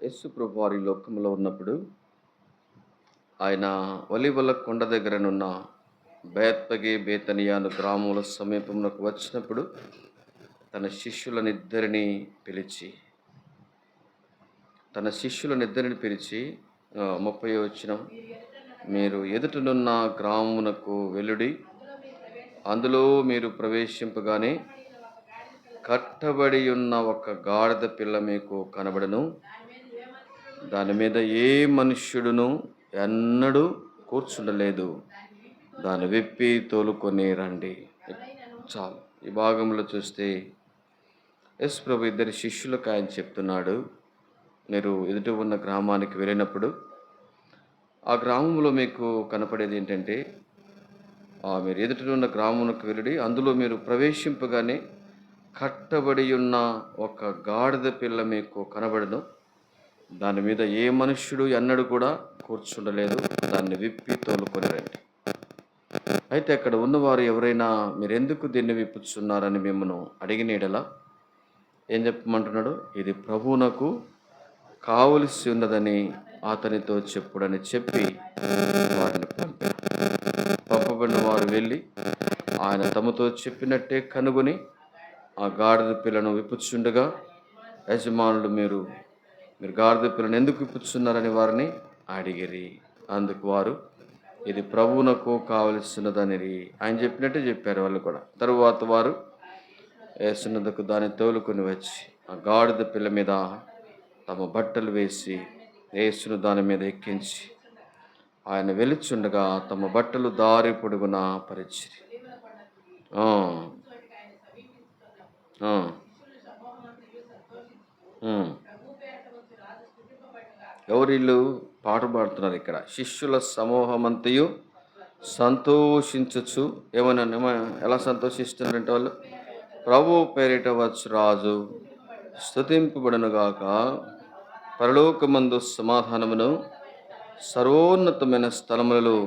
యేసు ప్రభు వారి లోకంలో ఉన్నప్పుడు ఆయన ఒలీవల కొండ దగ్గరనున్న బేత్పగే బేతనియాను గ్రామముల సమీపమునకు వచ్చినప్పుడు తన శిష్యులనిద్దరిని పిలిచి తన శిష్యులనిద్దరిని పిలిచి 30 వచనం, మీరు ఎదుటనున్న గ్రామమునకు వెలుడి, అందులో మీరు ప్రవేశింపగానే కట్టబడి ఉన్న ఒక గాడిద పిల్ల మీకు కనబడను, దాని మీద ఏ మనుష్యుడును ఎన్నడూ కూర్చుండలేదు, దాన్ని విప్పి తోలుకొని రండి. చాలు. ఈ భాగంలో చూస్తే యేసు ప్రభు ఇద్దరి శిష్యులకు ఆయన చెప్తున్నాడు, మీరు ఎదుట ఉన్న గ్రామానికి వెళ్ళినప్పుడు ఆ గ్రామంలో మీకు కనపడేది ఏంటంటే, మీరు ఎదుట ఉన్న గ్రామమునకు వెళ్ళి అందులో మీరు ప్రవేశింపగానే కట్టబడి ఉన్న ఒక గాడిద పిల్ల మీకు కనబడను, దాని మీద ఏ మనుష్యుడు ఎన్నడూ కూడా కూర్చుండలేదు, దాన్ని విప్పి తోలుకొని రండి. అయితే అక్కడ ఉన్నవారు ఎవరైనా మీరెందుకు దీన్ని విప్పుచున్నారని మిమ్మల్ని అడిగిన యెడల ఏం చెప్పమంటున్నాడు? ఇది ప్రభువునకు కావలసి ఉన్నదని అతనితో చెప్పుడని చెప్పి వారిని పంపారు. పంపబడిన వారు వెళ్ళి ఆయన తమతో చెప్పినట్టే కనుగొని ఆ గాడిద పిల్లను విప్పుచుండగా యజమానులు మీరు గాడిద పిల్లను ఎందుకు విప్పుచున్నారని వారిని అడిగిరి. అందుకు వారు ఇది ప్రభువునకు కావలసినదని ఆయన చెప్పినట్టే చెప్పారు వాళ్ళు కూడా. తరువాత వారు యేసునద్దకు దాన్ని తోలుకొని వచ్చి ఆ గాడిద పిల్ల మీద తమ బట్టలు వేసి యేసును దాని మీద ఎక్కించి ఆయన వెలుచుండగా తమ బట్టలు దారి పొడుగున పరిచిరి. ఎవరిల్లు పాట పాడుతున్నారు ఇక్కడ. శిష్యుల సమూహమంతయు సంతోషించచ్చు. ఎలా సంతోషిస్తున్నారంటే వాళ్ళు, ప్రభు పేరిట వచ్చు రాజు స్తుతింపబడునుగాక, పరలోకమందు సమాధానమును సర్వోన్నతమైన స్థలములలో.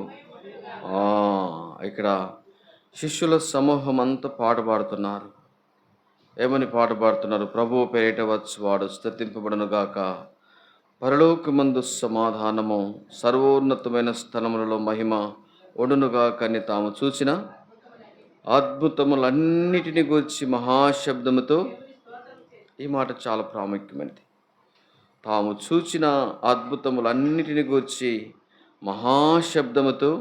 ఇక్కడ శిష్యుల సమూహం అంతా పాట పాడుతున్నారు. ఏమని పాట పాడుతున్నారు? ప్రభు పేరిట వచ్చువాడు స్తుతింపబడునుగాక, పరలోకమందు సమాధానము సర్వోన్నతమైన స్థలములలో మహిమ ఒడునుగాక అని తాము చూచిన అద్భుతములన్నిటిని గూర్చి మహాశబ్దముతో. ఈ మాట చాలా ప్రాముఖ్యమైనది. తాము చూచిన అద్భుతములన్నిటిని గూర్చి మహాశబ్దముతో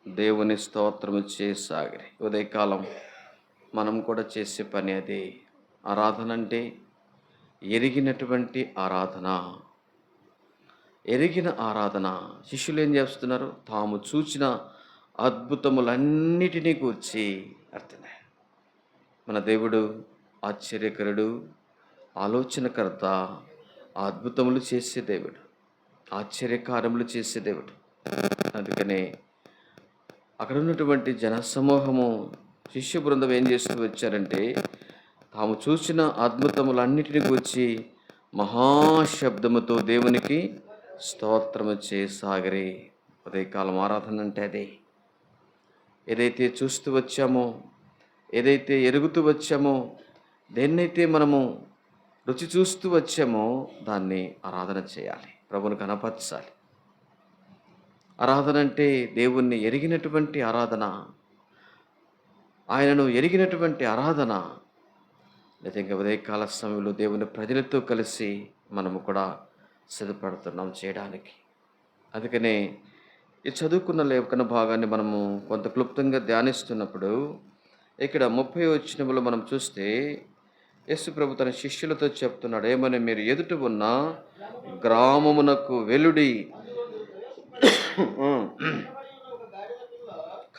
దేవుని స్తోత్రము చేయసాగిరి. ఉదయకాలం మనం కూడా చేసే పని అదే. ఆరాధన అంటే ఎరిగినటువంటి ఆరాధన, ఎరిగిన ఆరాధన. శిష్యులు ఏం చేస్తున్నారు? తాము చూచిన అద్భుతములన్నిటినీ గూర్చి. అర్థమే, మన దేవుడు ఆశ్చర్యకరుడు, ఆలోచనకర్త, అద్భుతములు చేసే దేవుడు, ఆశ్చర్యకార్యములు చేసే దేవుడు. అందుకనే అక్కడ ఉన్నటువంటి జనసమూహము, శిష్య బృందం ఏం చేస్తూ వచ్చారంటే, తాము చూసిన అద్భుతములన్నిటిని గూర్చి మహాశబ్దముతో దేవునికి స్తోత్రము చేయసాగరి. ఉదయకాలం ఆరాధన అంటే అదే. ఏదైతే చూస్తూ వచ్చామో, ఏదైతే ఎరుగుతూ వచ్చామో, దేన్నైతే మనము రుచి చూస్తూ వచ్చామో దాన్ని ఆరాధన చేయాలి, ప్రభువును కనపరచాలి. ఆరాధన అంటే దేవుణ్ణి ఎరిగినటువంటి ఆరాధన, ఆయనను ఎరిగినటువంటి ఆరాధన. నిజంగా ఉదయకాల సమయంలో దేవుని ప్రజలతో కలిసి మనము కూడా సిద్ధపడుతున్నాం చేయడానికి. అందుకనే ఈ చదువుకున్న లేఖన భాగాన్ని మనము కొంత క్లుప్తంగా ధ్యానిస్తున్నప్పుడు ఇక్కడ 30 వచనములో మనం చూస్తే యేసు ప్రభు తన శిష్యులతో చెప్తున్నాడు ఏమని, మీరు ఎదుట ఉన్న గ్రామమునకు వెలుడి,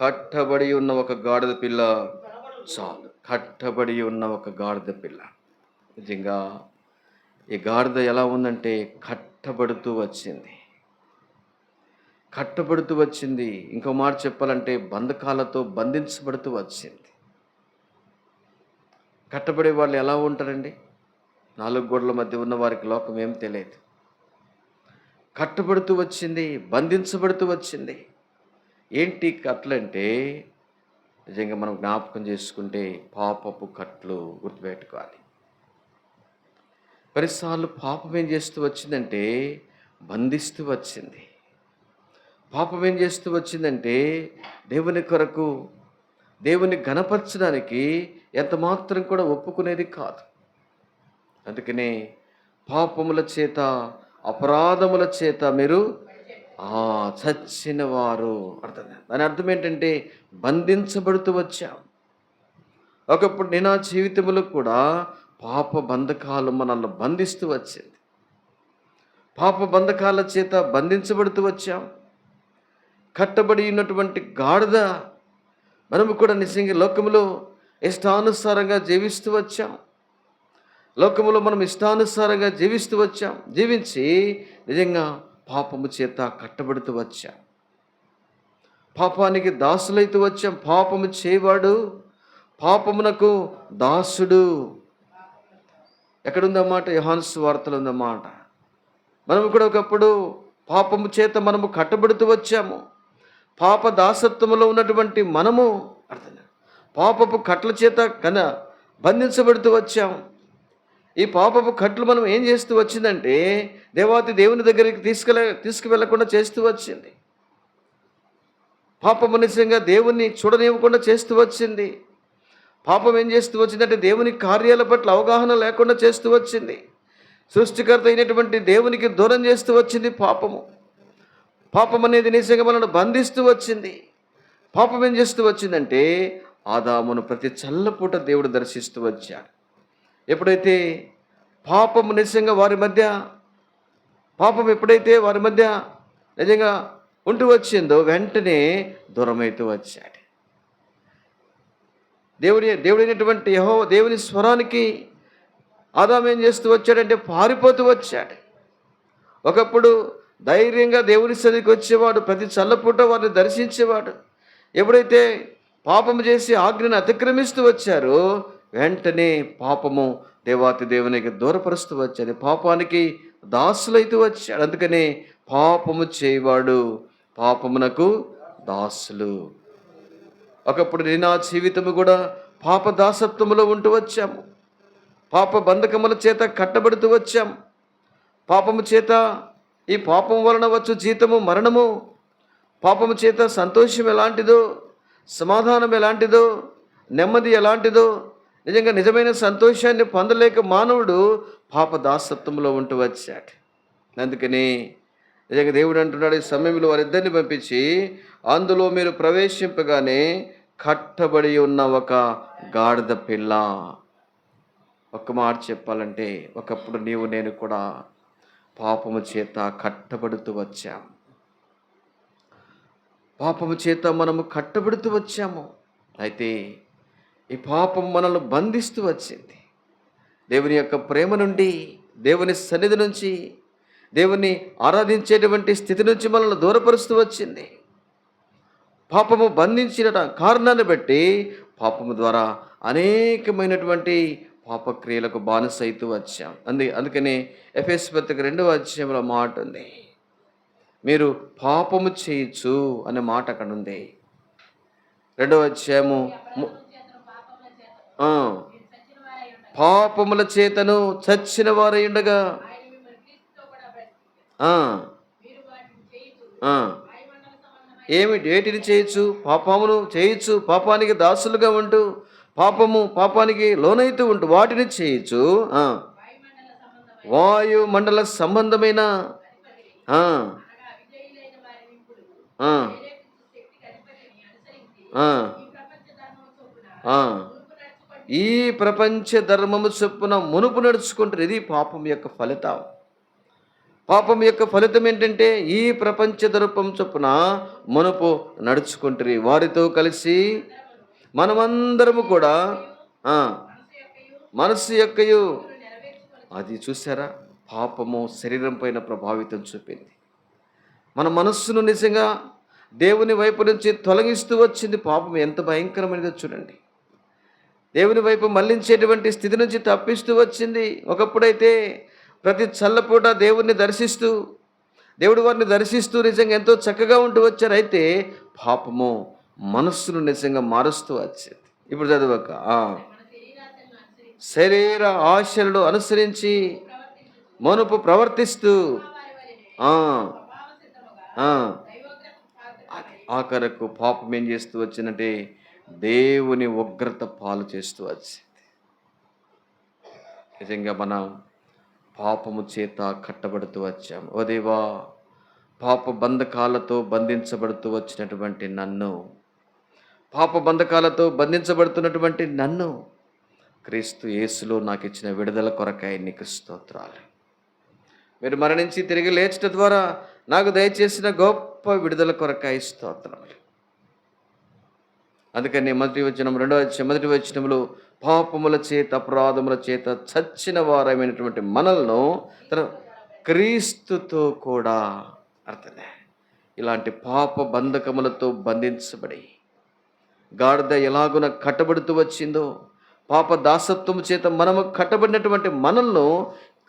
కట్టబడి ఉన్న ఒక గాడిద పిల్ల చాలు. కట్టబడి ఉన్న ఒక గాడిద పిల్ల. నిజంగా ఈ గాడిద ఎలా ఉందంటే కట్టబడుతూ వచ్చింది, కట్టబడుతూ వచ్చింది. ఇంకో మాట చెప్పాలంటే బంధకాలతో బంధించబడుతూ వచ్చింది. కట్టబడే వాళ్ళు ఎలా ఉంటారండి? 4 గోడల మధ్య ఉన్న వారికి లోకం ఏం తెలియదు. కట్టబడుతూ వచ్చింది, బంధించబడుతూ వచ్చింది. ఏంటి కట్లంటే, నిజంగా మనం జ్ఞాపకం చేసుకుంటే పాపపు కట్లు గుర్తుపెట్టుకోవాలి. కొన్నిసార్లు పాపం ఏం చేస్తూ వచ్చిందంటే బంధిస్తూ వచ్చింది. పాపం ఏం చేస్తూ వచ్చిందంటే దేవుని కొరకు, దేవుని ఘనపరచడానికి ఎంత మాత్రం కూడా ఒప్పుకునేది కాదు. అందుకనే పాపముల చేత, అపరాధముల చేత మీరు చచ్చిన వారు అర్థం. దాని అర్థం ఏంటంటే బంధించబడుతూ వచ్చాం. ఒకప్పుడు నేను జీవితంలో కూడా పాప బంధకాలు మనల్ని బంధిస్తూ వచ్చింది. పాప బంధకాల చేత బంధించబడుతూ వచ్చాం. కట్టబడి ఉన్నటువంటి గాడిద మనము కూడా నిజంగా లోకములో ఇష్టానుసారంగా జీవిస్తూ వచ్చాం. లోకములో మనం ఇష్టానుసారంగా జీవిస్తూ వచ్చాం. జీవించి నిజంగా పాపము చేత కట్టబడుతూ వచ్చాం. పాపానికి దాసులైతూ వచ్చాం. పాపము చేయవాడు పాపమునకు దాసుడు. ఎక్కడుందన్నమాట? యోహాను సువార్తలో ఉందన్నమాట. మనము కూడా ఒకప్పుడు పాపము చేత మనము కట్టబడుతూ వచ్చాము. పాప దాసత్వములో ఉన్నటువంటి మనము పాపపు కట్ల చేత బంధించబడుతూ వచ్చాం. ఈ పాపపు కట్లు మనం ఏం చేస్తూ వచ్చిందంటే దేవుని దగ్గరికి తీసుకువెళ్ళకుండా చేస్తూ వచ్చింది. పాపము నిజంగా దేవుణ్ణి చూడనివ్వకుండా చేస్తూ వచ్చింది. పాపం ఏం చేస్తూ వచ్చిందంటే దేవుని కార్యాల పట్ల అవగాహన లేకుండా చేస్తూ వచ్చింది. సృష్టికర్త అయినటువంటి దేవునికి దూరం చేస్తూ వచ్చింది పాపము. పాపం అనేది నిజంగా మనల్ని బంధిస్తూ వచ్చింది. పాపం ఏం చేస్తూ వచ్చిందంటే ఆదామును ప్రతి చల్లపూట దేవుడు దర్శిస్తూ వచ్చాడు. ఎప్పుడైతే పాపము నిజంగా పాపం ఎప్పుడైతే వారి మధ్య నిజంగా ఉంటూ వచ్చిందో వెంటనే దూరమైతూ వచ్చాడు. దేవుడైనటువంటి యెహోవా దేవుని స్వరానికి ఆదాము ఏం చేస్తూ వచ్చాడంటే పారిపోతూ వచ్చాడు. ఒకప్పుడు ధైర్యంగా దేవుని సన్నిధికి వచ్చేవాడు, ప్రతి చల్లపూట వారిని దర్శించేవాడు. ఎప్పుడైతే పాపము చేసి ఆజ్ఞను అతిక్రమిస్తూ వచ్చారో వెంటనే పాపము దేవాతి దేవునికి దూరపరుస్తూ వచ్చాడు. పాపానికి దాసులైతూ వచ్చాడు. అందుకనే పాపము చేయవాడు పాపమునకు దాసులు. ఒకప్పుడు నా జీవితము కూడా పాప దాసత్వములో ఉంటూ వచ్చాము. పాప బంధకముల చేత కట్టబడుతూ వచ్చాము. పాపము చేత, ఈ పాపం వలన వచ్చు జీతము మరణము. పాపము చేత సంతోషం ఎలాంటిదో, సమాధానం ఎలాంటిదో, నెమ్మది ఎలాంటిదో, నిజంగా నిజమైన సంతోషాన్ని పొందలేక మానవుడు పాప దాసత్వంలో ఉంటూ వచ్చాడు. అందుకని నిజంగా దేవుడు అంటున్నాడు, ఈ సమయంలో వారిద్దరిని పంపించి అందులో మీరు ప్రవేశింపగానే కట్టబడి ఉన్న ఒక గాడిద పిల్ల. ఒక్క మాట చెప్పాలంటే ఒకప్పుడు నీవు నేను కూడా పాపము చేత కట్టబడుతూ వచ్చాము. పాపము చేత మనము కట్టబడుతూ వచ్చాము. అయితే ఈ పాపం మనల్ని బంధిస్తూ వచ్చింది. దేవుని యొక్క ప్రేమ నుండి, దేవుని సన్నిధి నుంచి, దేవుని ఆరాధించేటువంటి స్థితి నుంచి మనల్ని దూరపరుస్తూ వచ్చింది. పాపము బంధించిన కారణాన్ని బట్టి పాపము ద్వారా అనేకమైనటువంటి పాపక్రియలకు బానిసైతూ వచ్చాం. అందుకని ఎఫెసీ పత్రిక 2వ అధ్యాయంలో మాట ఉంది, మీరు పాపము చేయొచ్చు అనే మాట అక్కడ ఉంది. 2వ అధ్యాయము పాపముల చేతను చచ్చిన వారై ఉండగా ఏటిని చేయొచ్చు? పాపమును చేయొచ్చు. పాపానికి దాసులుగా ఉంటూ పాపానికి లోనైతూ ఉంటూ వాటిని చేయొచ్చు. వాయుమండల సంబంధమైన ఈ ప్రపంచ ధర్మము చొప్పున మునుపు నడుచుకుంటారు. ఇది పాపం యొక్క ఫలితం. పాపం యొక్క ఫలితం ఏంటంటే ఈ ప్రపంచ ధర్మం చొప్పున మునుపు నడుచుకుంటారు. వారితో కలిసి మనమందరము కూడా మనసు యొక్కయు, అది చూసారా, పాపము శరీరం పైన ప్రభావితం చూపింది. మన మనస్సును నిజంగా దేవుని వైపు నుంచి తొలగిస్తూ వచ్చింది. పాపం ఎంత భయంకరమైనదో చూడండి. దేవుని వైపు మళ్లించేటువంటి స్థితి నుంచి తప్పిస్తూ వచ్చింది. ఒకప్పుడైతే ప్రతి చల్లపూట దేవుడిని దర్శిస్తూ, దేవుడు వారిని దర్శిస్తూ నిజంగా ఎంతో చక్కగా ఉంటూ వచ్చారు. అయితే పాపము మనస్సును నిజంగా మారుస్తూ వచ్చింది. ఇప్పుడు చదవక శరీర ఆశలను అనుసరించి మునుపు ప్రవర్తిస్తూ ఆ, ఆ, ఆఖరకు పాపం ఏం చేస్తూ వచ్చిందంటే దేవుని ఉగ్రత పాలు చేస్తూ వచ్చింది. నిజంగా మనం పాపము చేత కట్టబడుతూ వచ్చాము. ఓ దేవా, పాప బంధకాలతో బంధించబడుతూ వచ్చినటువంటి నన్ను, పాప బంధకాలతో బంధించబడుతున్నటువంటి నన్ను క్రీస్తు యేసులో నాకు ఇచ్చిన విడుదల కొరకై నీకు స్తోత్రాలు. మీరు మరణించి తిరిగి లేచట ద్వారా నాకు దయచేసిన గొప్ప విడుదల కొరకై స్తోత్రములు. అందుకని మొదటి వచనంలో పాపముల చేత అపరాధముల చేత చచ్చిన వారమైనటువంటి మనల్ని తన క్రీస్తుతో కూడా అర్థమే ఇలాంటి పాప బంధకములతో బంధించబడి గాడిద ఎలాగున కట్టబడుతూ వచ్చిందో, పాప దాసత్వము చేత మనము కట్టబడినటువంటి మనల్ని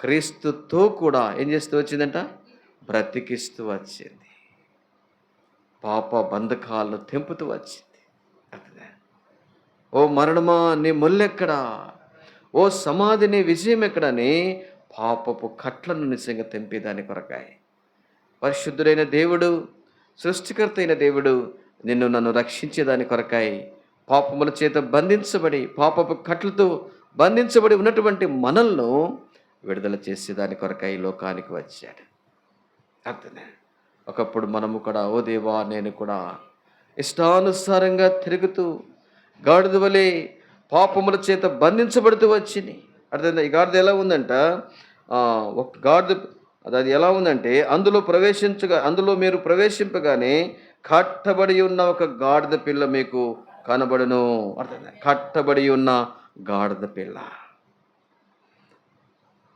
క్రీస్తుతో కూడా ఏం చేస్తూ వచ్చిందంట? బ్రతికిస్తూ వచ్చింది. పాప బంధకాలను తెంపుతూ వచ్చింది. ఓ మరణమా నీ ముల్లెక్కడా, ఓ సమాధి నీ విజయం ఎక్కడని పాపపు కట్లను నిజంగా తెంపేదాని కొరకాయ పరిశుద్ధుడైన దేవుడు, సృష్టికర్త అయిన దేవుడు నిన్ను నన్ను రక్షించేదాని కొరకాయ పాపముల చేత బంధించబడి పాపపు కట్లతో బంధించబడి ఉన్నటువంటి మనల్ని విడుదల చేసేదాని కొరకాయ లోకానికి వచ్చాడు. అర్థమే ఒకప్పుడు మనము కూడా ఓ దేవా నేను కూడా ఇష్టానుసారంగా తిరుగుతూ గాడిద వలె పాపముల చేత బంధించబడుతూ వచ్చింది. అర్థమైందా? ఈ గాడిద ఎలా ఉందంట, ఒక గాడిద అది ఎలా ఉందంటే అందులో మీరు ప్రవేశింపగానే కట్టబడి ఉన్న ఒక గాడిద పిల్ల మీకు కనబడును. అర్థమైందా? కట్టబడి ఉన్న గాడిద పిల్ల.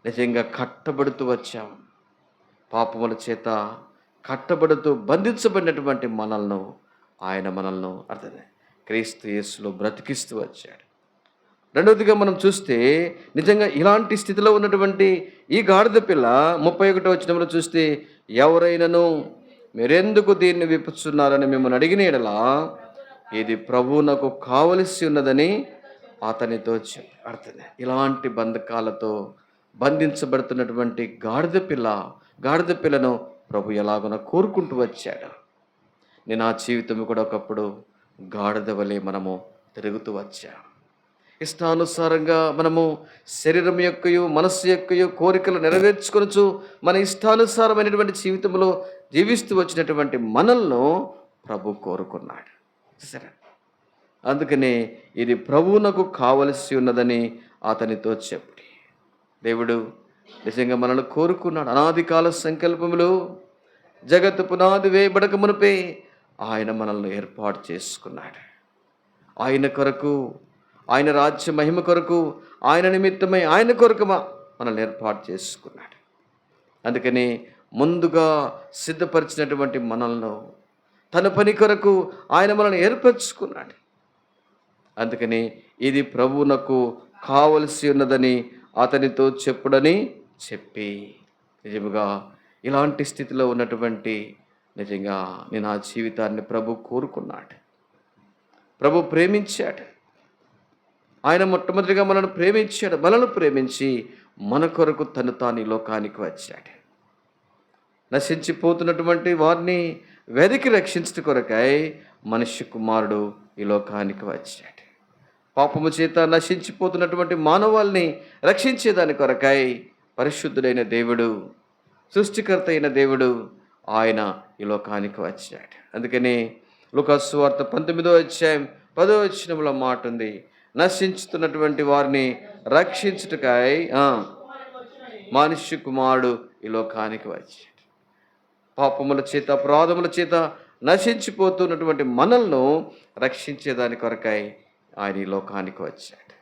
నిజంగా కట్టబడుతూ వచ్చాం. పాపముల చేత కట్టబడుతూ బంధించబడినటువంటి మనల్ని అర్థమే క్రీస్తు యేసులో బ్రతికిస్తూ వచ్చాడు. రెండవదిగా మనం చూస్తే నిజంగా ఇలాంటి స్థితిలో ఉన్నటువంటి ఈ గాడిద పిల్ల 31వ వచనంలో చూస్తే, ఎవరైనాను మీరెందుకు దీన్ని విప్పుచున్నారని మిమ్మల్ని అడిగిన యెడల ఇది ప్రభువునకు కావలసి ఉన్నదని అతనితో చెప్పి. అర్థమే ఇలాంటి బంధకాలతో బంధించబడుతున్నటువంటి గాడిద పిల్లను ప్రభు ఎలాగోనో కోరుకుంటూ వచ్చాడు. నేను ఆ జీవితం కూడా ఒకప్పుడు గాడిద వలె మనము తిరుగుతూ వచ్చాం. ఇష్టానుసారంగా మనము శరీరం యొక్కయు మనస్సు యొక్కయు కోరికలు నెరవేర్చుకొనొచ్చు మన ఇష్టానుసారమైనటువంటి జీవితంలో జీవిస్తూ వచ్చినటువంటి మనల్ని ప్రభు కోరుకున్నాడు. సరే, అందుకనే ఇది ప్రభువునకు కావలసి ఉన్నదని అతనితో చెప్పి దేవుడు నిజంగా మనల్ని కోరుకున్నాడు. అనాది కాల సంకల్పములు జగత్తు పునాది వేయబడక మునిపే ఆయన మనల్ని ఏర్పాటు చేసుకున్నాడు. ఆయన కొరకు, ఆయన రాజ్య మహిమ కొరకు, ఆయన నిమిత్తమై ఆయన కొరకు మనల్ని ఏర్పాటు చేసుకున్నాడు. అందుకని ముందుగా సిద్ధపరిచినటువంటి మనల్ని తన పని కొరకు ఆయన మనల్ని ఏర్పరచుకున్నాడు. అందుకని ఇది ప్రభువునకు కావలసి ఉన్నదని అతనితో చెప్పుడని చెప్పి, నిజముగా ఇలాంటి స్థితిలో ఉన్నటువంటి నిజంగా నేను ఆ జీవితాన్ని ప్రభు కోరుకున్నాడు. ప్రభు ప్రేమించాడు. ఆయన మొట్టమొదటిగా మనల్ని ప్రేమించాడు. మనల్ని ప్రేమించి మన కొరకు తాను ఈ లోకానికి వచ్చాడు. నశించిపోతున్నటువంటి వారిని వెదికి రక్షించట కొరకై మనుష్య కుమారుడు ఈ లోకానికి వచ్చాడు. పాపము చేత నశించిపోతున్నటువంటి మానవాల్ని రక్షించేదాని కొరకై పరిశుద్ధుడైన దేవుడు, సృష్టికర్త అయిన దేవుడు ఆయన ఈ లోకానికి వచ్చాడు. అందుకని లూకాసు సువార్త 19వ అధ్యాయం 10వ వచనంలో మాట ఉంది, నశించుతున్నటువంటి వారిని రక్షించుటకై మనుష్య కుమారుడు ఈ లోకానికి వచ్చాడు. పాపముల చేత అపరాధముల చేత నశించిపోతున్నటువంటి మనల్ని రక్షించేదాని కొరకై ఆయన ఈ లోకానికి వచ్చాడు.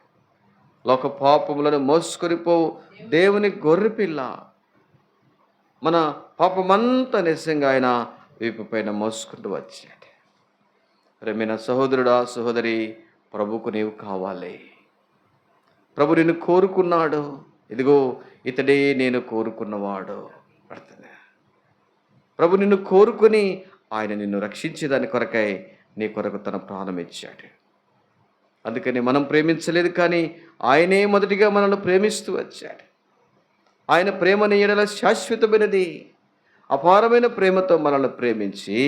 లోక పాపములను మోసుకొనిపోవు దేవుని గొర్రెపిల్ల మన పాపమంతా నిజంగా ఆయన వీపు పైన మోసుకుంటూ వచ్చాడు. ప్రేమైన సహోదరుడా సహోదరి, ప్రభుకు నీవు కావాలి. ప్రభు నిన్ను కోరుకున్నాడు. ఇదిగో ఇతడే నేను కోరుకున్నవాడు. ప్రభు నిన్ను కోరుకొని ఆయన నిన్ను రక్షించేదాని కొరకై నీ కొరకు తన ప్రాణం ఇచ్చాడు. అందుకని మనం ప్రేమించలేదు, కానీ ఆయనే మొదటిగా మనల్ని ప్రేమిస్తూ వచ్చాడు. ఆయన ప్రేమ నీ యెడల శాశ్వతమైనది. అపారమైన ప్రేమతో మనల్ని ప్రేమించి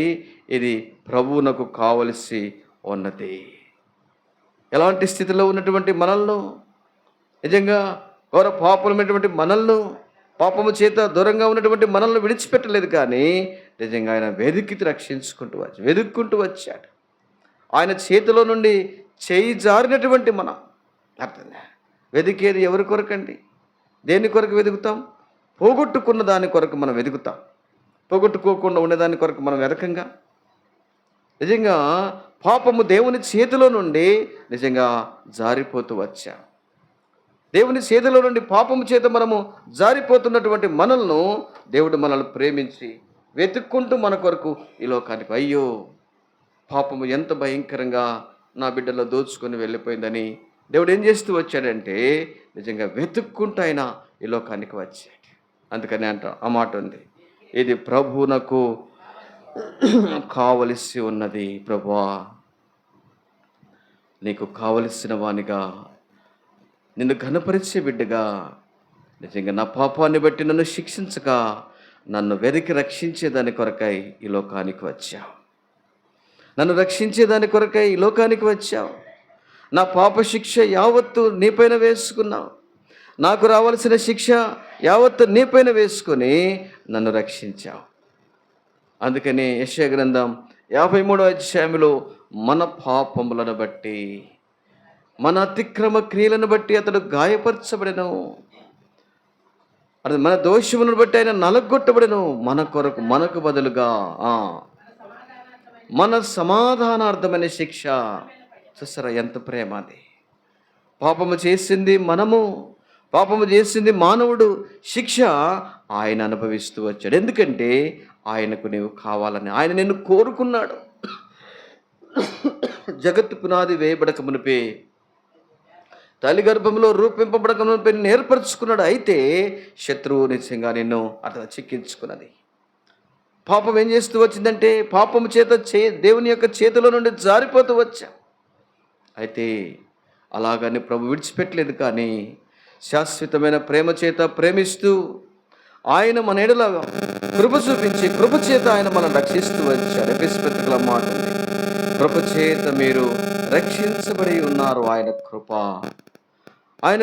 ఇది ప్రభువునకు కావలసి ఉన్నది. ఎలాంటి స్థితిలో ఉన్నటువంటి మనల్ని, నిజంగా ఘోర పాపమైనటువంటి మనల్ని, పాపము చేత దూరంగా ఉన్నటువంటి మనల్ని విడిచిపెట్టలేదు, కానీ నిజంగా ఆయన వెతుక్కుంటూ వచ్చాడు. ఆయన చేతిలో నుండి చేయి జారినటువంటి మనం అర్థంగా వెతికేది ఎవరి కొరకండి? దేని కొరకు వెతుకుతాం? పోగొట్టుకున్న దాని కొరకు మనం వెతుకుతాం. పోగొట్టుకోకుండా ఉండేదాని కొరకు మనం వెతకంగా. నిజంగా పాపము దేవుని చేతిలో నుండి నిజంగా జారిపోతూ వచ్చాం. దేవుని చేతిలో నుండి పాపము చేత మనము జారిపోతున్నటువంటి మనల్ని దేవుడు మనల్ని ప్రేమించి వెతుక్కుంటూ మన కొరకు ఈ లోకానికి, అయ్యో పాపము ఎంత భయంకరంగా నా బిడ్డలో దోచుకొని వెళ్ళిపోయిందని దేవుడు ఏం చేస్తూ వచ్చాడంటే నిజంగా వెతుక్కుంటూ ఆయన ఈ లోకానికి వచ్చాడు. అందుకని ఆ మాట ఉంది, ఇది ప్రభువునకు కావలసి ఉన్నది. ప్రభువా, నీకు కావలసిన వానిగా, నిన్ను ఘనపరిచే బిడ్డగా, నిజంగా నా పాపాన్ని బట్టి నన్ను శిక్షించక నన్ను వెతికి రక్షించేదాని కొరకై ఈ లోకానికి వచ్చావు. నన్ను రక్షించేదాని కొరకై ఈ లోకానికి వచ్చావు. నా పాప శిక్ష యావత్తు నీపైన వేసుకున్నావు. నాకు రావాల్సిన శిక్ష యావత్తు నీపైన వేసుకొని నన్ను రక్షించావు. అందుకని యెషయా గ్రంథం 53వ అధ్యాయంలో మన పాపములను బట్టి, మన అతిక్రమ క్రియలను బట్టి అతడు గాయపరచబడెను, అది మన దోషములను బట్టి ఆయన నలగొట్టబడెను, మన కొరకు మనకు బదులుగా మన సమాధానార్థమైన శిక్ష. చూసారా ఎంత ప్రేమ అది? పాపము చేసింది మనము, పాపము చేసింది మానవుడు, శిక్ష ఆయన అనుభవిస్తూ వచ్చాడు. ఎందుకంటే ఆయనకు నీవు కావాలని ఆయన నిన్ను కోరుకున్నాడు. జగత్తు పునాది వేయబడక మునిపే, తల్లి గర్భంలో రూపింపబడక మునిపే ఏర్పరచుకున్నాడు. అయితే శత్రువు నిజంగా నిన్ను అతను చిక్కించుకున్నది. పాపం ఏం చేస్తూ వచ్చిందంటే పాపము చేత దేవుని యొక్క చేతిలో నుండి జారిపోతూ వచ్చా. అయితే అలాగని ప్రభు విడిచిపెట్టలేదు, కానీ శాశ్వతమైన ప్రేమ చేత ప్రేమిస్తూ ఆయన మన ఎడల కృప చూపించి కృప చేత ఆయన మనం రక్షిస్తూ వచ్చాడు. ఎఫెసీ పత్రికలో మాట ఉంది, కృప చేత మీరు రక్షించబడి ఉన్నారు. ఆయన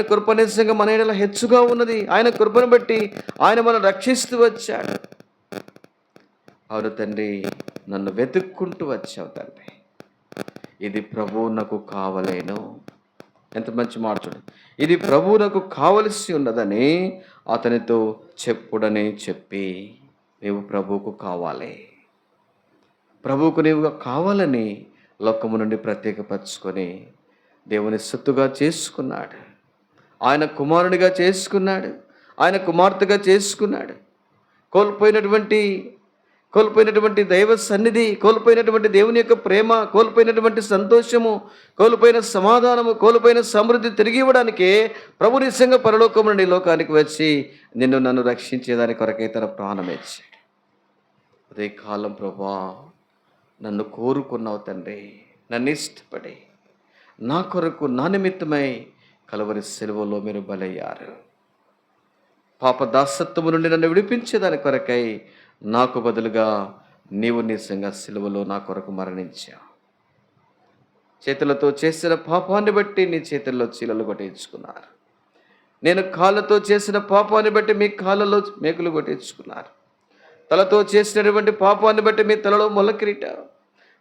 కృప నిజంగా మన ఎడల హెచ్చుగా ఉన్నది. ఆయన కృపను బట్టి ఆయన మనం రక్షిస్తూ వచ్చాడు. అవును తండ్రి, నన్ను వెతుక్కుంటూ వచ్చావు తండ్రి, ఇది ప్రభువునకు కావలేను. ఎంత మంచి మాట చూడండి, ఇది ప్రభువునకు కావలసి ఉన్నదని అతనితో చెప్పుడని చెప్పి, నీవు ప్రభువుకు కావాలి, ప్రభువుకు నీవుగా కావాలని లోకము నుండి ప్రత్యేకపరచుకొని దేవుని సొత్తుగా చేసుకున్నాడు. ఆయన కుమారునిగా చేసుకున్నాడు, ఆయన కుమార్తెగా చేసుకున్నాడు. కోల్పోయినటువంటి దైవ సన్నిధి, కోల్పోయినటువంటి దేవుని యొక్క ప్రేమ, కోల్పోయినటువంటి సంతోషము, కోల్పోయిన సమాధానము, కోల్పోయిన సమృద్ధి తిరిగి ఇవ్వడానికే ప్రభు నిజంగా పరలోకం నుండి లోకానికి వచ్చి నన్ను రక్షించేదాని కొరకై తన ప్రాణం ఇచ్చాడు. అదే కాలం ప్రభువా, నన్ను కోరుకున్నావు తండ్రి, నన్ను ఇష్టపడి నా కొరకు నా నిమిత్తమై కలువరి సిలువలో మీరు బలయ్యారు. పాప దాసత్వము నుండి నన్ను విడిపించేదాని కొరకై నాకు బదులుగా నీవు నిజంగా సిలువలో నా కొరకు మరణించావు. చేతులతో చేసిన పాపాన్ని బట్టి నీ చేతుల్లో చీలలు కొట్టించుకున్నారు. నేను కాళ్ళతో చేసిన పాపాన్ని బట్టి మీ కాళ్ళలో మేకులు కొట్టించుకున్నారు. తలతో చేసినటువంటి పాపాన్ని బట్టి మీ తలలో మొలకిరీటారు.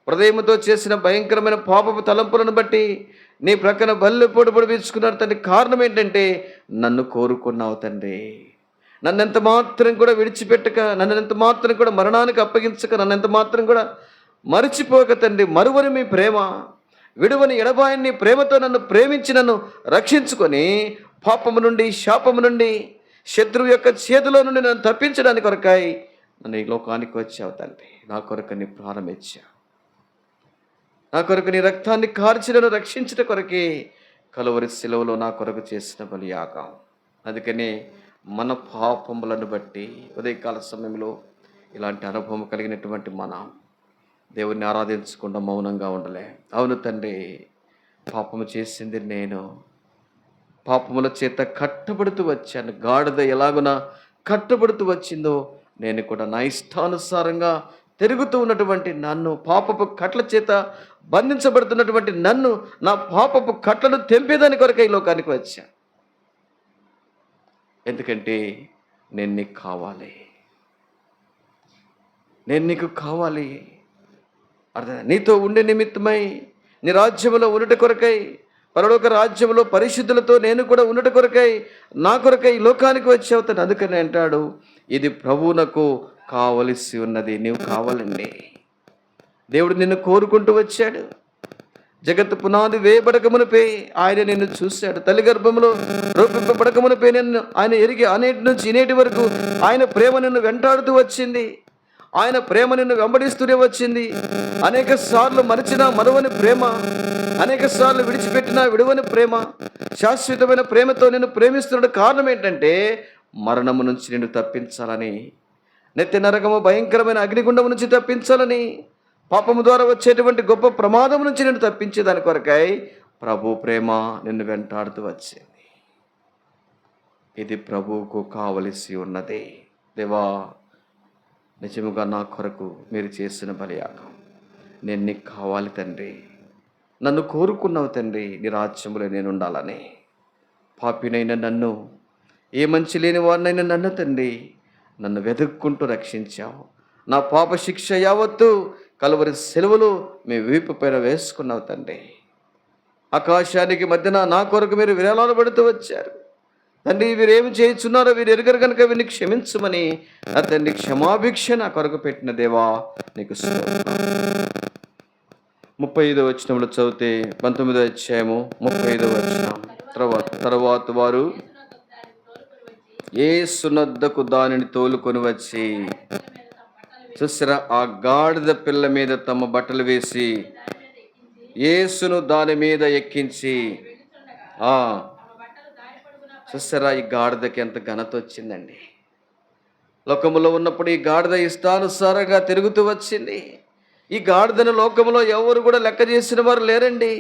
హృదయంతో చేసిన భయంకరమైన పాపపు తలంపులను బట్టి నీ ప్రక్కన బల్లి పొడి పొడిపించుకున్నారు తండ్రి. కారణం ఏంటంటే నన్ను కోరుకున్నావు తండ్రి. నన్ను ఎంత మాత్రం కూడా విడిచిపెట్టక, నన్ను ఎంత మాత్రం కూడా మరణానికి అప్పగించక, నన్ను ఎంత మాత్రం కూడా మరిచిపోక తండ్రి, మరువని మీ ప్రేమ, విడువని ఎడబాయని ప్రేమతో నన్ను ప్రేమించి నన్ను రక్షించుకొని పాపము నుండి, శాపము నుండి, శత్రువు యొక్క చేతిలో నుండి నన్ను తప్పించడానికి కొరకాయి నన్ను ఈ లోకానికి వచ్చావు తండ్రి. నా కొరకు నీ ప్రాణం ఇచ్చావు, నా కొరకు నీ రక్తాన్ని కార్చి నన్ను రక్షించట కొరకే కలువరి శిలువలో నా కొరకు చేసిన బలియాగం. అందుకని మన పాపములను బట్టి ఉదయకాల సమయంలో ఇలాంటి అనుభవం కలిగినటువంటి మనం దేవుణ్ణి ఆరాధించకుండా మౌనంగా ఉండలే. అవును తండ్రి, పాపము చేసింది నేను, పాపముల చేత కట్టబడుతూ వచ్చాను. గాడిద ఎలాగున కట్టబడుతూ వచ్చిందో నేను కూడా నా ఇష్టానుసారంగా తిరుగుతూ ఉన్నటువంటి నన్ను, పాపపు కట్ల చేత బంధించబడుతున్నటువంటి నన్ను, నా పాపపు కట్లను తెంపేదాని కొరకై ఈ లోకానికి వచ్చా. ఎందుకంటే నేను నీకు కావాలి, నేను నీకు కావాలి. అర్థం, నీతో ఉండే నిమిత్తమై, నీ రాజ్యములో ఉన్నటి కొరకై, పరలోక రాజ్యంలో పరిశుద్ధులతో నేను కూడా ఉన్నటి కొరకై, నా కొరకై ఈ లోకానికి వచ్చావు. తను అందుకని అంటాడు, ఇది ప్రభువునకు కావలసి ఉన్నది, నీవు కావాలండి. దేవుడు నిన్ను కోరుకుంటూ వచ్చాడు. జగత్తు పునాది వేయబడకమునిపై ఆయన నిన్ను చూశాడు. తల్లి గర్భంలో రూపింపబడకమునిపై నిన్ను ఆయన ఎరిగి అనేటి నుంచి ఇనేటి వరకు ఆయన ప్రేమ నిన్ను వెంటాడుతూ వచ్చింది. ఆయన ప్రేమ నిన్ను వెంబడిస్తూనే వచ్చింది. అనేక సార్లు మరిచినా మరువని ప్రేమ, అనేక సార్లు విడిచిపెట్టినా విడువని ప్రేమ, శాశ్వతమైన ప్రేమతో నిన్ను ప్రేమిస్తున్న కారణం ఏంటంటే మరణము నుంచి నిన్ను తప్పించాలని, నిత్య నరకము భయంకరమైన అగ్నిగుండము నుంచి తప్పించాలని, పాపము ద్వారా వచ్చేటువంటి గొప్ప ప్రమాదం నుంచి నిన్ను తప్పించేదాని కొరకై ప్రభు ప్రేమ నిన్ను వెంటాడుతూ వచ్చింది. ఇది ప్రభువుకు కావలసి ఉన్నది. దేవా, నిజముగా నా కొరకు మీరు చేసిన బలియాగం నేను నీకు కావాలి తండ్రి. నన్ను కోరుకున్నావు తండ్రి, నీ రాజ్యములో నేను ఉండాలని. పాపినైన నన్ను, ఏ మంచి లేని వారినైనా నన్ను తండ్రి, నన్ను వెతుక్కుంటూ రక్షించావు. నా పాప శిక్ష యావత్తు కలువరి సెలవులు మీ వీపు పైన వేసుకున్నావు తండ్రి. ఆకాశానికి మధ్యన నా కొరకు మీరు విరాళాలు పెడుతూ వచ్చారు తండ్రి. వీరేమి చేయుచున్నారో వీరు ఎరుగరు కనుక వీరిని క్షమించమని నా తండ్రి క్షమాభిక్ష నా కొరకు పెట్టిన దేవా నీకు స్తోత్రం. 35వ వచనంలో చదివితే 19వ అధ్యాయము 35వ వచనం, తరువాత వారు యేసునొద్దకు దానిని తోలుకొని వచ్చి, చూసారా, ఆ గాడిద పిల్ల మీద తమ బట్టలు వేసి యేసును దాని మీద ఎక్కించి, చూసారా, ఈ గాడిదకి ఎంత ఘనత వచ్చిందండి. లోకములో ఉన్నప్పుడు ఈ గాడిద ఇష్టానుసారంగా తిరుగుతూ వచ్చింది. ఈ గాడిదను లోకములో ఎవరు కూడా లెక్క చేసిన వారు లేరండి.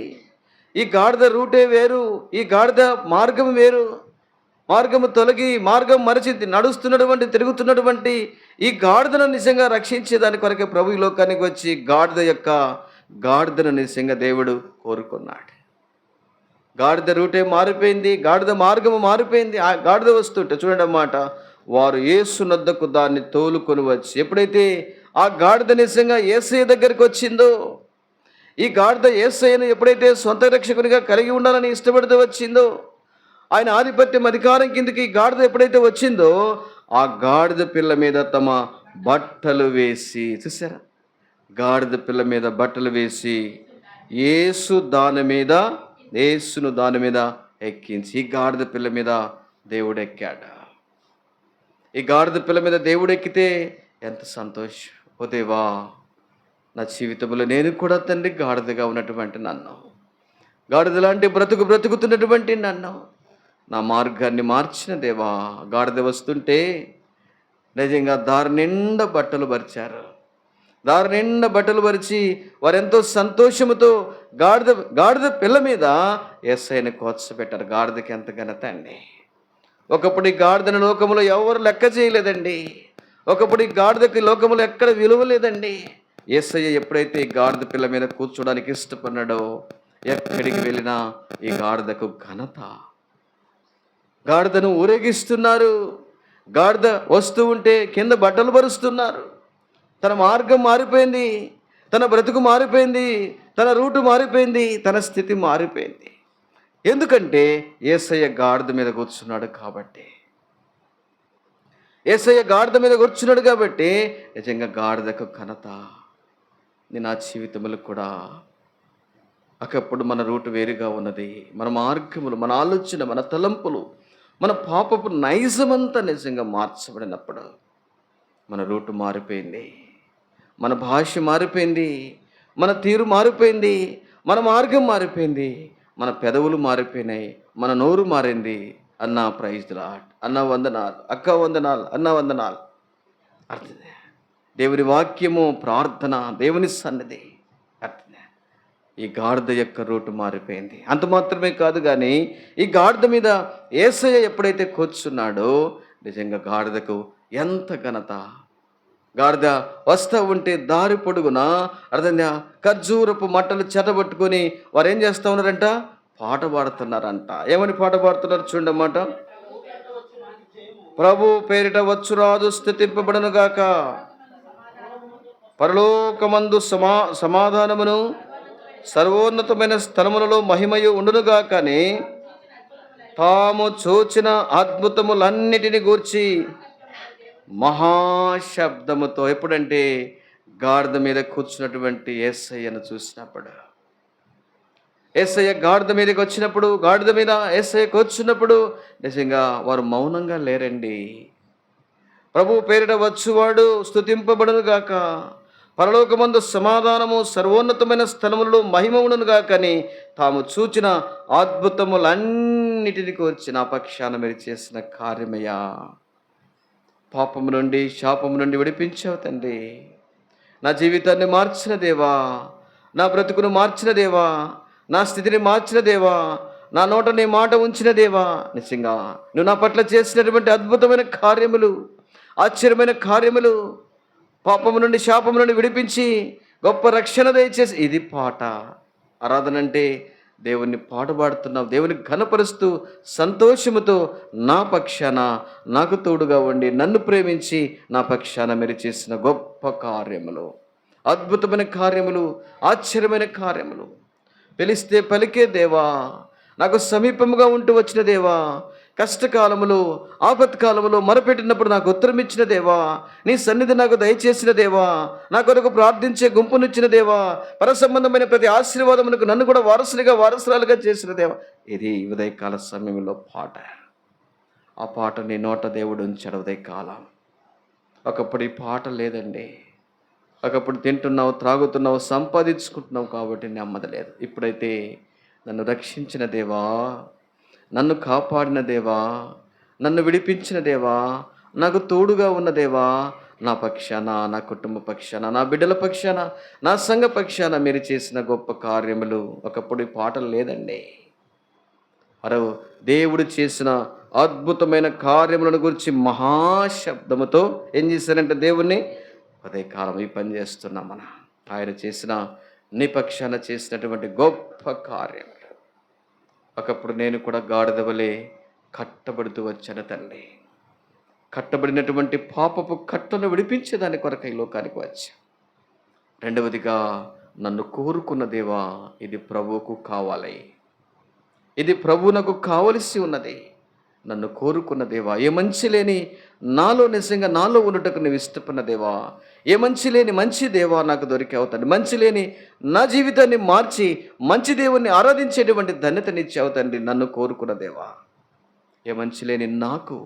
ఈ గాడిద రూటే వేరు, ఈ గాడిద మార్గం వేరు. మార్గము తొలగి మార్గం మరచి నడుస్తున్నటువంటి తిరుగుతున్నటువంటి ఈ గాడిదను నిజంగా రక్షించేదాని కొరకే ప్రభు ఈ లోకానికి వచ్చి గాడిదను నిజంగా దేవుడు కోరుకున్నాడు. గాడిద రూటే మారిపోయింది, గాడిద మార్గము మారిపోయింది. ఆ గాడిద వస్తుంటే చూడండి అన్నమాట, వారు యేసునొద్దకు దాన్ని తోలుకొని వచ్చి, ఎప్పుడైతే ఆ గాడిద నిజంగా యేసయ్య దగ్గరికి వచ్చిందో, ఈ గాడిద యేసయ్యను ఎప్పుడైతే సొంత రక్షకునిగా కలిగి ఉండాలని ఇష్టపడుతూ వచ్చిందో, ఆయన ఆధిపత్యం అధికారం కిందకి గాడిద ఎప్పుడైతే వచ్చిందో, ఆ గాడిద పిల్ల మీద తమ బట్టలు వేసి, చూసారా, గాడిద పిల్ల మీద బట్టలు వేసి యేసును దాని మీద ఎక్కించి, ఈ గాడిద పిల్ల మీద దేవుడు ఎక్కాడు. ఈ గాడిద పిల్ల మీద దేవుడు ఎక్కితే ఎంత సంతోషం. ఓ దేవా, నా జీవితంలో నేను కూడా తండ్రి గాడిదగా ఉన్నటువంటి నన్ను, గాడిద లాంటి బ్రతుకుతున్నటువంటి నన్ను, నా మార్గాన్ని మార్చిన దేవా. గాడిద వస్తుంటే నిజంగా దారి నిండా బట్టలు పరిచారు. దారి నిండా బట్టలు పరిచి వారెంతో సంతోషముతో గాడిద పిల్ల మీద యేసయ్యను కూర్చోబెట్టారు. గాడిదకి ఎంత ఘనత అండి. ఒకప్పుడు ఈ గాడిదను లోకములో ఎవరు లెక్క చేయలేదండి. ఒకప్పుడు ఈ గాడిదకి లోకములో ఎక్కడ విలువ లేదండి. యేసయ్య ఎప్పుడైతే ఈ గాడిద పిల్ల మీద కూర్చోడానికి ఇష్టపడినాడో, ఎక్కడికి వెళ్ళినా ఈ గాడిదకు ఘనత. గాడిదను ఊరేగిస్తున్నారు. గాడిద వస్తూ ఉంటే కింద బట్టలు పరుస్తున్నారు. తన మార్గం మారిపోయింది, తన బ్రతుకు మారిపోయింది, తన రూటు మారిపోయింది, తన స్థితి మారిపోయింది. ఎందుకంటే యేసయ్య గాడిద మీద కూర్చున్నాడు కాబట్టి. యేసయ్య గాడిద మీద కూర్చున్నాడు కాబట్టి నిజంగా గాడిదకు ఘనత. నా జీవితములు కూడా ఒకప్పుడు మన రూటు వేరుగా ఉన్నది. మన మార్గములు, మన ఆలోచన, మన తలంపులు, మన పాపపు నైజమంతా నిజంగా మార్చబడినప్పుడు మన రూటు మారిపోయింది, మన భాష మారిపోయింది, మన తీరు మారిపోయింది, మన మార్గం మారిపోయింది, మన పెదవులు మారిపోయినాయి, మన నోరు మారింది. అన్న ప్రైజ్ ది లార్డ్, అన్న వందనాలు, అక్క వందనాలు, అన్న వందనాలు. అర్థమే దేవుని వాక్యము, ప్రార్థన, దేవుని సన్నిధి. అర్థమే ఈ గాడిద యొక్క రూటు మారిపోయింది. అంత మాత్రమే కాదు కానీ ఈ గాడిద మీద యేసయ్య ఎప్పుడైతే కూర్చున్నాడో నిజంగా గాడిదకు ఎంత ఘనత. గాడిద వస్తూ ఉంటే దారి పొడుగున అర్థంగా ఖర్జూరపు మట్టలు చెటబట్టుకొని వారు ఏం చేస్తూ ఉన్నారంట, పాట పాడుతున్నారంట. ఏమని పాట పాడుతున్నారు చూడమాట. ప్రభు పేరిట వచ్చురాజు స్తుతింపబడును గాక, పరలోకమందు సమాధానమును సర్వోన్నతమైన స్థలములలో మహిమయు ఉండునుగాక అని తాము చూచిన అద్భుతములన్నిటిని గూర్చి మహాశబ్దముతో, ఎప్పుడంటే గాడిద మీద కూర్చున్నటువంటి యేసయ్యను చూసినప్పుడు, యేసయ్య గాడిద మీదకి వచ్చినప్పుడు, గాడిద మీద యేసయ్య కూర్చున్నప్పుడు నిజంగా వారు మౌనంగా లేరండి. ప్రభు పేరిట వచ్చువాడు స్తుతింపబడును గాక, పరలోకమందు సమాధానము సర్వోన్నతమైన స్థలములలో మహిమ ఉండును గాక అని తాము చూచిన అద్భుతములన్నిటిని కూర్చి నా పక్షాన మీరు చేసిన కార్యమయ్యా. పాపము నుండి శాపము నుండి విడిపించావు తండ్రి. నా జీవితాన్ని మార్చిన దేవా, నా బ్రతుకును మార్చిన దేవా, నా స్థితిని మార్చిన దేవా, నా నోట నీ మాట ఉంచిన దేవా, నిజంగా నువ్వు నా పట్ల చేసినటువంటి అద్భుతమైన కార్యములు, ఆశ్చర్యమైన కార్యములు, పాపము నుండి శాపము నుండి విడిపించి గొప్ప రక్షణ దయచేసి, ఇది పాట. ఆరాధన అంటే దేవుణ్ణి పాడుతున్నావు, దేవుని ఘనపరుస్తూ సంతోషముతో నా పక్షాన నాకు తోడుగా ఉండి నన్ను ప్రేమించి నా పక్షాన మీరు చేసిన గొప్ప కార్యములు, అద్భుతమైన కార్యములు, ఆశ్చర్యమైన కార్యములు, పిలిస్తే పలికే దేవా, నాకు సమీపముగా ఉంటూ వచ్చిన దేవా, కష్టకాలములో ఆపత్కాలములో మొరపెట్టినప్పుడు నాకు ఉత్తరం ఇచ్చిన దేవా, నీ సన్నిధి నాకు దయచేసిన దేవా, నా కొరకు ప్రార్థించే గుంపునిచ్చిన దేవా, పరసంబంధమైన ప్రతి ఆశీర్వాదమునకు నన్ను కూడా వారసురాలుగా చేసిన దేవా. ఇది ఉదయకాల సమయంలో పాట. ఆ పాట నీ నోట దేవుడు ఉంచాడు ఉదయకాలం. ఒకప్పుడు ఈ పాట లేదండి. ఒకప్పుడు తింటున్నావు, త్రాగుతున్నావు, సంపాదించుకుంటున్నావు కాబట్టి నెమ్మది లేదు. ఇప్పుడైతే నన్ను రక్షించిన దేవా, నన్ను కాపాడిన దేవా, నన్ను విడిపించిన దేవా, నాకు తోడుగా ఉన్న దేవా, నా పక్షాన, నా కుటుంబ పక్షాన, నా బిడ్డల పక్షాన, నా సంఘ పక్షాన మీరు చేసిన గొప్ప కార్యములు. ఒకప్పుడు ఈ పాటలు లేదండి. మరో దేవుడు చేసిన అద్భుతమైన కార్యములను గురించి మహాశబ్దముతో ఏం చేశారంటే దేవుణ్ణి ఉదయకాలం ఈ పని చేస్తున్నాం. ఆయన చేసిన నీ పక్షాన చేసినటువంటి గొప్ప కార్యములు. ఒకప్పుడు నేను కూడా గాడిద వలె కట్టబడుతూ వచ్చాను తండ్రి. కట్టబడినటువంటి పాపపు కట్టను విడిపించేదాని కొరకు ఈ లోకానికి వచ్చా. రెండవదిగా నన్ను కోరుకున్న దేవా, ఇది ప్రభువుకు కావాలి, ఇది ప్రభువునకు కావలసి ఉన్నది. నన్ను కోరుకున్న దేవా, ఏ మంచి లేని నాలో నిజంగా నాలో ఉన్నట్టుకు నువ్వు ఇష్టపడిన దేవా, ఏ మంచి లేని మంచి దేవా నాకు దొరికావు తండ్రి. మంచి లేని నా జీవితాన్ని మార్చి మంచి దేవుణ్ణి ఆరాధించేటువంటి ధన్యతనిచ్చావు తండ్రి. నన్ను కోరుకున్న దేవా, ఏ మంచి లేని నాకు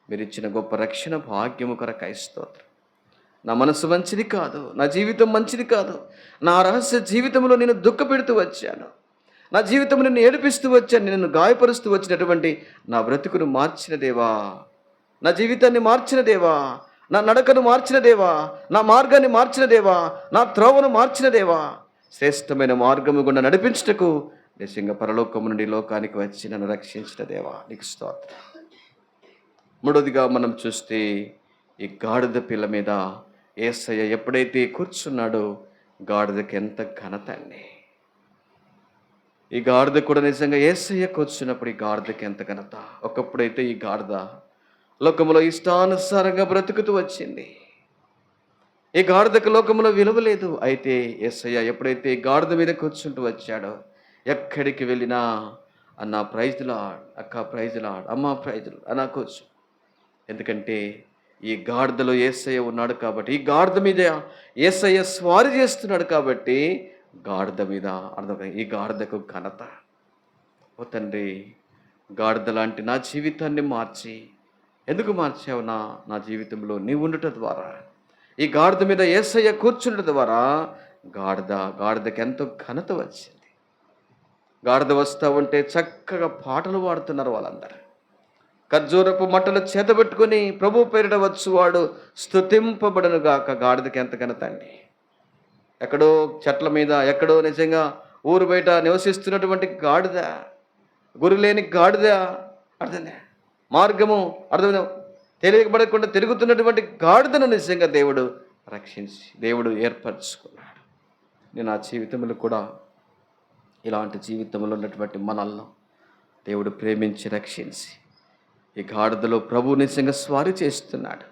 మీరు ఇచ్చిన గొప్ప రక్షణ భాగ్యము కొరకై స్తోత్రం. నా మనసు మంచిది కాదు, నా జీవితం మంచిది కాదు, నా రహస్య జీవితంలో నేను దుఃఖపెడుతూ వచ్చాను, నా జీవితం నిన్ను ఏడిపిస్తూ వచ్చాను, నిన్ను గాయపరుస్తూ వచ్చినటువంటి నా బ్రతుకును మార్చిన దేవా, నా జీవితాన్ని మార్చిన దేవా, నా నడకను మార్చిన దేవా, నా మార్గాన్ని మార్చిన దేవా, నా త్రోవను మార్చిన దేవా, శ్రేష్టమైన మార్గము గుండా నడిపించుటకు నిజంగా పరలోకము నుండి లోకానికి వచ్చి నన్ను రక్షించిన దేవా, నీకు స్తోత్రం. మూడోదిగా మనం చూస్తే ఈ గాడిద పిల్ల మీద యేసయ్య ఎప్పుడైతే కూర్చున్నాడో గాడిదకి ఎంత ఘనత అండి. ఈ గాడిద కూడా నిజంగా యేసయ్య కూర్చున్నప్పుడు ఈ గాడిదకి ఎంత ఘనత. ఒకప్పుడైతే ఈ గాడిద లోకములో ఇష్టానుసారంగా బ్రతుకుతూ వచ్చింది. ఈ గాడిదకు లోకములో విలువ లేదు. అయితే యేసయ్య ఎప్పుడైతే ఈ గాడిద మీద కూర్చుంటూ వచ్చాడో ఎక్కడికి వెళ్ళినా అన్న ప్రైజ్ లార్డ్, అక్క ప్రైజ్ లార్డ్, అమ్మ ప్రైజ్ లార్డ్ అన్న కూర్చు. ఎందుకంటే ఈ గాడిదలో యేసయ్య ఉన్నాడు కాబట్టి, ఈ గాడిద మీద యేసయ్య స్వారీ చేస్తున్నాడు కాబట్టి గాడిద మీద అర్థం. ఈ గాడిదకు ఘనత. ఓ తండ్రి, గాడిద లాంటి నా జీవితాన్ని మార్చి ఎందుకు మార్చావు? నా జీవితంలో నీ ఉండుట ద్వారా, ఈ గాడిద మీద యేసయ్య కూర్చుండట ద్వారా గాడిదకి ఎంతో ఘనత వచ్చింది. గాడిద వస్తూ ఉంటే చక్కగా పాటలు పాడుతున్నారు వాళ్ళందరూ. ఖర్జూరపు మట్టలు చేతబెట్టుకొని ప్రభు పేరిట వచ్చువాడు స్తుతింపబడును గాక. గాడిదకి ఎంత ఘనత అండి. ఎక్కడో చెట్ల మీద, ఎక్కడో నిజంగా ఊరు బయట నివసిస్తున్నటువంటి గాడిద, గురిలేని గాడిద, అర్థమైందా? మార్గము అర్థమైందా? తెలియబడకుండా తిరుగుతున్నటువంటి గాడిదను నిజంగా దేవుడు రక్షించి దేవుడు ఏర్పరచుకున్నాడు. నేను ఆ జీవితంలో కూడా ఇలాంటి జీవితంలో ఉన్నటువంటి మనల్ని దేవుడు ప్రేమించి రక్షించి ఈ గాడిదలో ప్రభు నిజంగా స్వారీ చేస్తున్నాడు.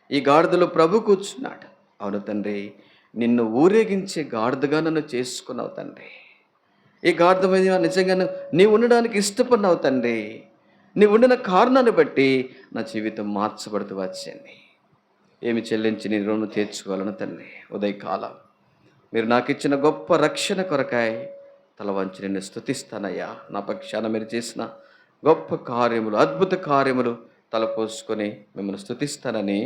ఈ గాడిదలో ప్రభు కూర్చున్నాడు. అవును తండ్రి, నిన్ను ఊరేగించే గాడిదగా నన్ను చేసుకున్నావు తండ్రి. ఈ గాడిద మీద నిజంగా నీవు ఉండడానికి ఇష్టపడినావు తండ్రి. నీవు ఉండిన కారణాన్ని బట్టి నా జీవితం మార్చబడుతూ వచ్చింది. ఏమి చెల్లించి నీ రుణం తీర్చుకోవాలను తండ్రి. ఉదయకాలం మీరు నాకు ఇచ్చిన గొప్ప రక్షణ కొరకాయ తల వంచి నిన్ను స్తుతిస్తానయ్యా. నా పక్షాన మీరు చేసిన గొప్ప కార్యములు, అద్భుత కార్యములు తలపోసుకొని మిమ్మల్ని స్తుతిస్తానని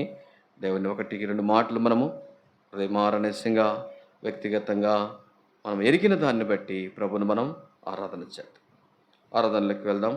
దేవుని 1-2 మాటలు మనము హృదయమారనిసంగా వ్యక్తిగతంగా మనం ఎరిగిన దాన్ని బట్టి ప్రభుని మనం ఆరాధన చేద్దాం. ఆరాధనలోకి వెళ్దాం.